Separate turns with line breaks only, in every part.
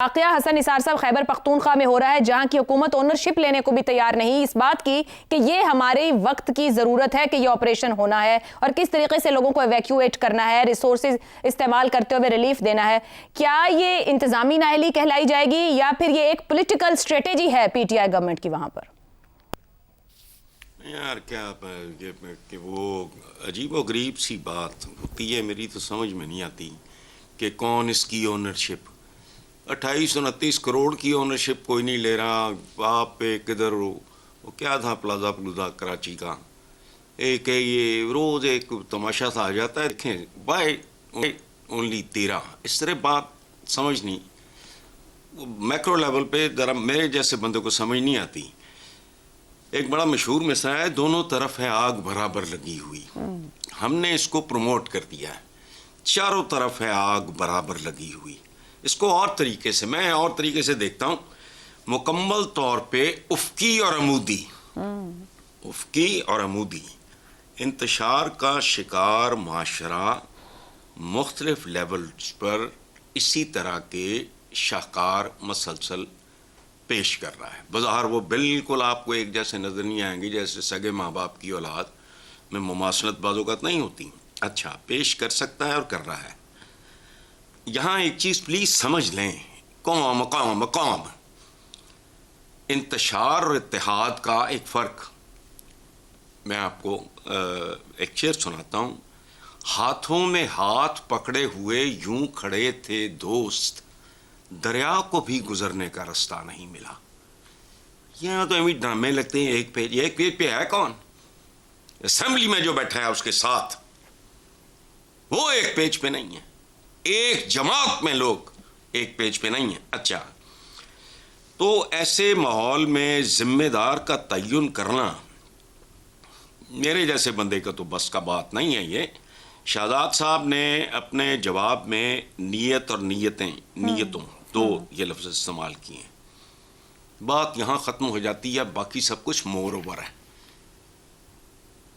वाक़या हसन निसार साहब खैबर पख्तूनख्वा में हो रहा है, जहां की हुकूमत ओनरशिप लेने को भी तैयार नहीं इस बात की कि ये हमारे वक्त की ज़रूरत है कि ये ऑपरेशन होना है और किस तरीके से लोगों को एवैक्यूएट करना है, रिसोर्सेज इस्तेमाल करते हुए रिलीफ देना है। क्या ये इंतज़ामी नाअहली कहलाई जाएगी या फिर ये एक पॉलिटिकल स्ट्रेटेजी है पीटीआई गवर्नमेंट की वहां पर?
यार क्या कि वो अजीबोगरीब सी बात होती है, मेरी तो समझ में नहीं आती कि कौन इसकी ओनरशिप। 28-29 करोड़ की ओनरशिप कोई नहीं ले रहा। आप किधर वो क्या था प्लाजा प्लूजा कराची का, एक ये रोज़ एक तमाशा सा आ जाता है, देखें बाय ओनली 13, इस तरह बात समझ नहीं, मैक्रो लेवल पे ज़रा मेरे जैसे बंदे को समझ नहीं आती। एक बड़ा मशहूर मिसरा है, दोनों तरफ है आग बराबर लगी हुई। हमने इसको प्रमोट कर दिया है, चारों तरफ है आग बराबर लगी हुई। इसको और तरीके से, मैं और तरीके से देखता हूँ, मुकम्मल तौर पे उफ़की और अमूदी, उफ़की और अमूदी इंतशार का शिकार माशरा मुख्तलिफ लेवल्स पर इसी तरह के शाहकार मसलसल पेश कर रहा है। बज़ाहिर वो बिल्कुल आपको एक जैसे नज़र नहीं आएंगे जैसे सगे माँ बाप की औलाद में मुमासलत बाज़ोक़ात नहीं होती। अच्छा, पेश कर सकता है और कर रहा है। यहाँ एक चीज़ प्लीज़ समझ लें, कौम कौम कौम, इंतशार और इत्तेहाद का एक फ़र्क। मैं आपको एक शेर सुनाता हूँ। हाथों में हाथ पकड़े हुए यूं खड़े थे दोस्त, दरिया को भी गुजरने का रास्ता नहीं मिला। यहाँ तो अभी ड्रामे लगते हैं। एक पेज पे है कौन? असेंबली में जो बैठा है उसके साथ, वो एक पेज पे नहीं है। एक जमात में लोग एक पेज पे नहीं है। अच्छा, तो ऐसे माहौल में जिम्मेदार का तयन करना मेरे जैसे बंदे का तो बस का बात नहीं है। ये शाहजाद साहब ने अपने जवाब में नीयत और नीयतों दो ये लफ्ज़ इस्तेमाल किए। बात यहाँ ख़त्म हो जाती है, बाकी सब कुछ मोर ओवर है।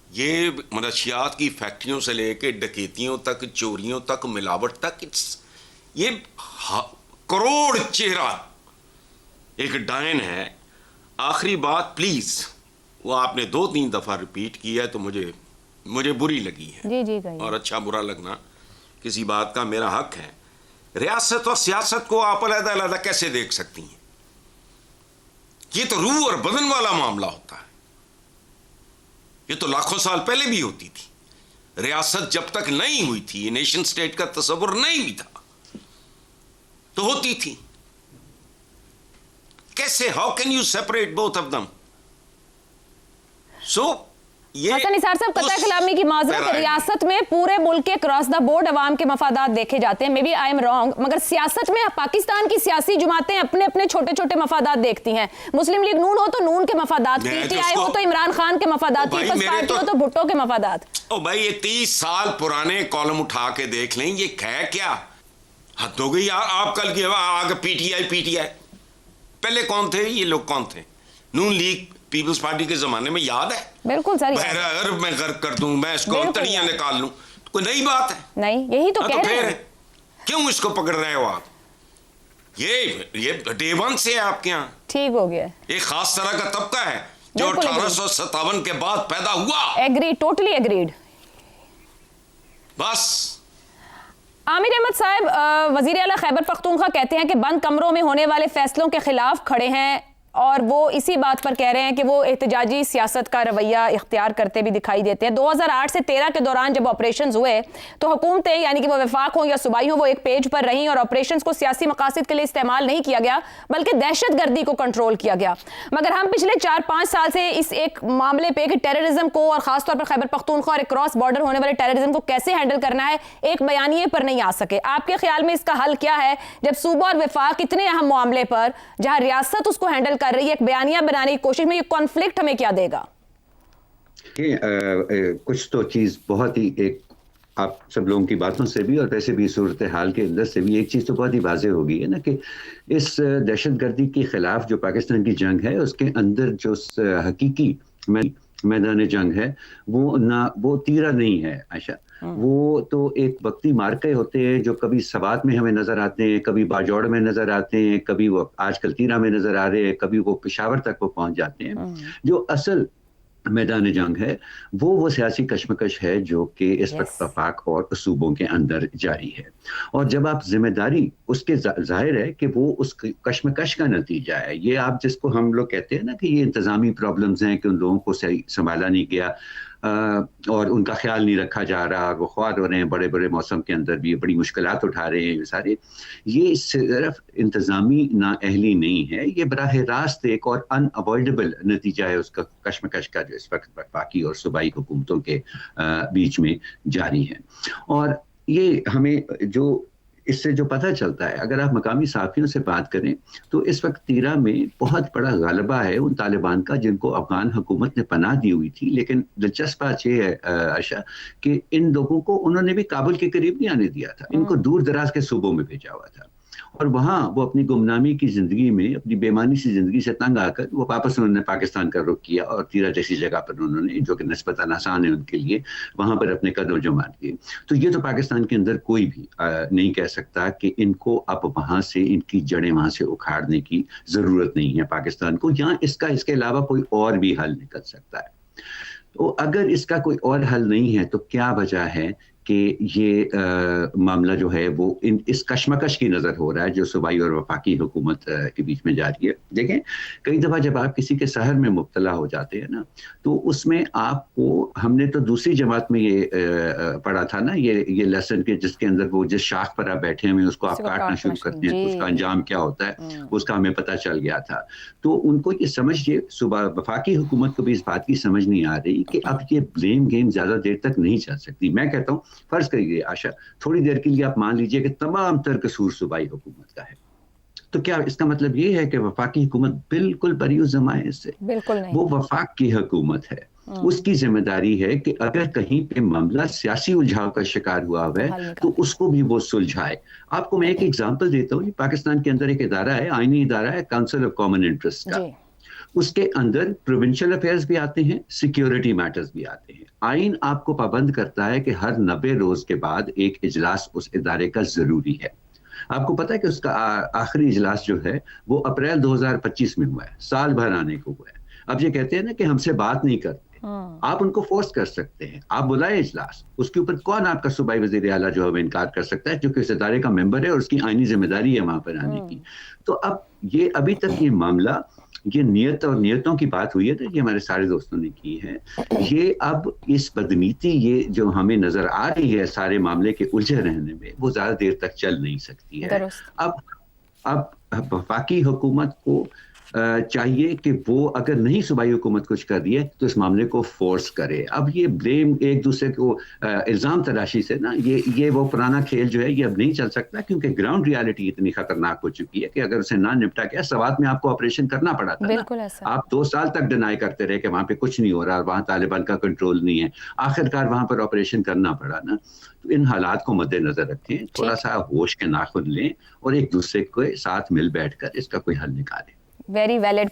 ये मनशियात की फैक्ट्रियों से लेके डकैतियों तक, चोरियों तक, मिलावट तक, ये करोड़ चेहरा एक डायन है। आखिरी बात प्लीज़, वो आपने 2-3 दफ़ा रिपीट किया है तो मुझे बुरी लगी है।
जी
और अच्छा बुरा लगना किसी बात का मेरा हक है। रियासत और सियासत को आप अलग-अलग कैसे देख सकती हैं? ये तो रूह और बदन वाला मामला होता है। ये तो लाखों साल पहले भी होती थी। रियासत जब तक नहीं हुई थी, नेशन स्टेट का तस्वुर नहीं भी था, तो होती थी। कैसे, how can you separate both of them? So ये
हसन निसार साहब, कतई कलामी की माजरत, रियासत में पूरे मुल्क के क्रॉस द बोर्ड अवाम के मफादात देखे जाते हैं। Maybe I am wrong, मगर सियासत में पाकिस्तान की सियासी जमातें अपने अपने छोटे छोटे मफादात देखती हैं। मुस्लिम लीग नून हो तो नून के मफादात, पीटीआई हो तो इमरान खान के मफादात, पीपल्स पार्टी हो तो भुट्टो के मफादात।
ओ भाई, ये 30 साल पुराने कॉलम उठा के देख लें, ये है क्या? हद हो गई यार। आप कल की आगे पीटीआई, पहले कौन थे ये लोग? कौन थे? नून लीग पीपल्स पार्टी के जमाने में, याद है? बिल्कुल सर। अगर मैं गर्क कर दूं, मैं इसको तड़ियां निकाल लूं, तो कोई नई बात है? नहीं, यही तो कह रहे हैं। क्यों इसको पकड़ रहे हो आप? ये डे वन से है आपके यहाँ। ठीक हो गया। एक खास तरह का तबका है जो 1857 के बाद पैदा हुआ। Agree, totally agreed. बस
आमिर अहमद साहब वजीर आला खैबर पख्तूनख्वा कहते हैं कि बंद कमरों में होने वाले फैसलों के खिलाफ खड़े हैं और वो इसी बात पर कह रहे हैं कि वो एहतजाजी सियासत का रवैया इख्तियार करते भी दिखाई देते हैं। 2008 से 13 के दौरान जब ऑपरेशंस हुए तो हुकूमतें, यानी कि वो वफाक हो या सूबाई हो, वो एक पेज पर रहीं और ऑपरेशंस को सियासी मकासद के लिए इस्तेमाल नहीं किया गया, बल्कि दहशत गर्दी को कंट्रोल किया गया। मगर हम पिछले 4-5 साल से इस एक मामले पर कि टेररिज्म को और खासतौर पर खैबर पख्तूनख्वा और क्रॉस बॉर्डर होने वाले टेररिज्म को कैसे हैंडल करना है, एक बयानिए पर नहीं आ सके। आपके ख्याल में इसका हल क्या है जब सूबा और वफाक इतने अहम मामले पर, जहां रियासत उसको हैंडल कर रही है, एक बयानिया बनाने की कोशिश में, ये कॉन्फ्लिक्ट हमें क्या देगा?
कुछ तो चीज बहुत ही, एक आप सब लोगों की बातों से भी और वैसे भी सूरत हाल के अंदर से भी एक चीज तो बहुत ही वाज़े हो गई है ना, कि इस दहशतगर्दी के खिलाफ जो पाकिस्तान की जंग है, उसके अंदर जो हकीकी मैदान जंग है वो 13 नहीं है आयशा। वो तो एक वक्ती मार्के होते हैं जो कभी सवात में हमें नजर आते हैं, कभी बाजौड़ में नजर आते हैं, कभी वो आजकल तीरा में नजर आ रहे हैं, कभी वो पेशावर तक वो पहुंच जाते हैं। जो असल मैदान जंग है वो सियासी कश्मकश है जो कि इस वक्त वफाक और सूबों के अंदर जारी है। और जब आप जिम्मेदारी उसके जाहिर है कि वो उस कश्मकश का नतीजा है। ये आप जिसको हम लोग कहते हैं ना कि ये इंतजामी प्रॉब्लम्स हैं कि उन लोगों को सही संभाला नहीं गया और उनका ख्याल नहीं रखा जा रहा और वो ख्वार हो रहे हैं, बड़े बड़े मौसम के अंदर भी बड़ी मुश्किलात उठा रहे हैं। ये सारे ये सिर्फ इंतजामी नाअहली नहीं है, ये बराह रास्त एक और अनअवॉइडेबल नतीजा है उसका कश्मकश का जो इस वक्त वफाकी और सूबाई हुकूमतों के बीच में जारी है। और ये हमें जो इससे जो पता चलता है, अगर आप मकामी साफियों से बात करें तो इस वक्त तीरा में बहुत बड़ा गलबा है उन तालिबान का जिनको अफगान हुकूमत ने पनाह दी हुई थी। लेकिन दिलचस्प बात यह है आशा कि इन लोगों को उन्होंने भी काबुल के करीब नहीं आने दिया था, इनको दूर दराज के सूबों में भेजा हुआ था। और वहाँ वो अपनी गुमनामी की जिंदगी में, अपनी बेमानी सी जिंदगी से तंग आकर वो वापस उन्होंने पाकिस्तान का रुख किया और तीरा जैसी जगह पर उन्होंने, जो कि निस्बतन आसान है उनके लिए, वहां पर अपने कदम जमा किए। तो ये तो पाकिस्तान के अंदर कोई भी नहीं कह सकता कि इनको अब वहां से, इनकी जड़ें वहां से उखाड़ने की जरूरत नहीं है पाकिस्तान को, या इसके अलावा कोई और भी हल निकल सकता है। तो अगर इसका कोई और हल नहीं है तो क्या वजह है कि ये मामला जो है वो इस कश्मकश की नज़र हो रहा है जो सूबाई और वफाकी हुकूमत के बीच में जारी है। देखें, कई दफ़ा जब आप किसी के सहर में मुब्तला हो जाते हैं ना, तो उसमें आपको, हमने तो दूसरी जमात में ये पढ़ा था ना, ये लेसन के जिसके अंदर वो जिस शाख पर आप बैठे हुए उसको आप काटना शुरू करते हैं तो उसका अंजाम क्या होता है उसका हमें पता चल गया था। तो उनको ये समझिए, सुबह वफाकी हुकूमत को भी इस बात की समझ नहीं आ रही कि अब ये ब्लेम गेम ज़्यादा देर तक नहीं चल सकती। मैं कहता हूँ, फर्ज करिए आशा, थोड़ी देर के लिए आप मान लीजिए कि तमाम तर कसूर सूबाई हुकूमत का है, तो क्या इसका मतलब ये है कि वफाकी हुकूमत बिल्कुल बरी ज़िम्मा है इससे?
बिल्कुल नहीं।
वो वफाक की हुकूमत है, उसकी जिम्मेदारी है कि अगर कहीं पे मामला सियासी उलझाव का शिकार हुआ है तो उसको भी वो सुलझाए। आपको मैं एक एग्जांपल देता हूँ। पाकिस्तान के अंदर एक इदारा है, आईनी इदारा है, काउंसिल ऑफ कॉमन इंटरेस्ट का। उसके अंदर प्रोविंशियल अफेयर्स भी आते हैं, सिक्योरिटी मैटर्स भी आते हैं। आइन आपको पाबंद करता है कि हर 90 रोज के बाद एक इजलास उस इदारे का जरूरी है। आपको पता है कि उसका आखिरी इजलास जो है वो अप्रैल 2025 में हुआ है, साल भर आने को हुआ है। अब ये कहते हैं ना कि हमसे बात नहीं करते, आप उनको फोर्स कर सकते हैं, आप बुलाए इजलास, उसके ऊपर कौन आपका सूबाई वजीर आला जो है इनकार कर सकता है, क्योंकि इस इदारे का मेंबर है और उसकी आईनी जिम्मेदारी है वहां पर आने की। तो अब ये अभी तक ये मामला, ये नियत और नियतों की बात हुई है तो ये हमारे सारे दोस्तों ने की है। ये अब इस बदनीति, ये जो हमें नजर आ रही है सारे मामले के उलझे रहने में, वो ज्यादा देर तक चल नहीं सकती है। अब वफाकी हुकूमत को चाहिए कि वो अगर नहीं सूबाई हुकूमत कुछ कर रही है तो इस मामले को फोर्स करे। अब ये ब्लेम एक दूसरे को इल्जाम तराशी से ना, ये वो पुराना खेल जो है ये अब नहीं चल सकता, क्योंकि ग्राउंड रियलिटी इतनी खतरनाक हो चुकी है कि अगर उसे ना निपटा गया, सवात में आपको ऑपरेशन करना पड़ा था ना। आप 2 साल तक डिनाई करते रहे कि वहां पे कुछ नहीं हो रहा, वहां तालिबान का कंट्रोल नहीं है, आखिरकार वहां पर ऑपरेशन करना पड़ा ना। तो इन हालात को मद्देनजर रखें, थोड़ा सा होश के नाखुन लें और एक दूसरे के साथ मिल बैठकर इसका कोई हल निकालें।
Very valid